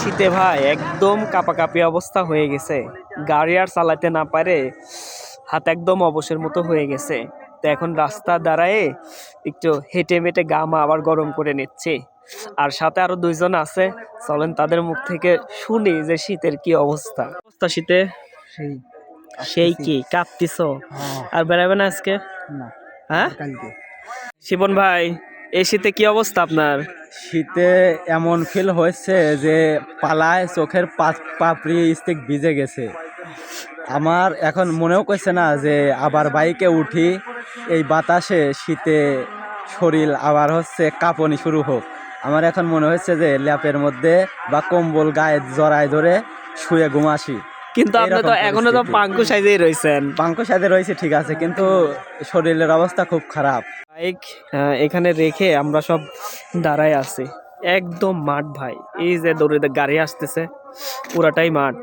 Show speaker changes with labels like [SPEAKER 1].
[SPEAKER 1] শীতে ভাই একদম কাঁপাকাঁপি অবস্থা হয়ে গেছে। গাড়ি আর চালাতে না পারে হাত একদম অবশের মতো হয়ে গেছে। তো এখন রাস্তা দাঁড়ায় একটু হেঁটে মেটে গামা আবার গরম করে নিচ্ছে। আর সাথে আরো দুইজন আছে, চলেন তাদের মুখ থেকে শুনি যে শীতের কি অবস্থা। অবস্থা শীতে
[SPEAKER 2] সেই
[SPEAKER 1] সেই কি কাঁপতিছ? আর বেড়াবে না আজকে?
[SPEAKER 2] না,
[SPEAKER 1] হ্যাঁ
[SPEAKER 2] কালকে
[SPEAKER 1] শিবন ভাই, এই শীতে কি অবস্থা আপনার?
[SPEAKER 2] শীতে এমন ফিল হয়েছে যে পালায় চোখের পাপড়ি স্টিক ভিজে গেছে। আমার এখন মনেও করছে না যে আবার বাইকে উঠি, এই বাতাসে শীতে শরীর আবার কাঁপনি শুরু হোক। আমার এখন মনে হচ্ছে যে ল্যাপের মধ্যে বা কম্বল গায়ে জড়ায় ধরে শুয়ে ঘুমাসি।
[SPEAKER 1] কিন্তু আপনি তো এখনো তো পাঙ্কু সাইজেই রয়েছেন।
[SPEAKER 2] পাঙ্কো সাথে রয়েছে ঠিক আছে, কিন্তু শরীরের অবস্থা খুব খারাপ।
[SPEAKER 1] বাইক এখানে রেখে আমরা সব দাঁড়ায় আছি। একদম মাঠ ভাই, এই যে দৌড়ে গাড়ি আসতেছে, পুরাটাই মাঠ।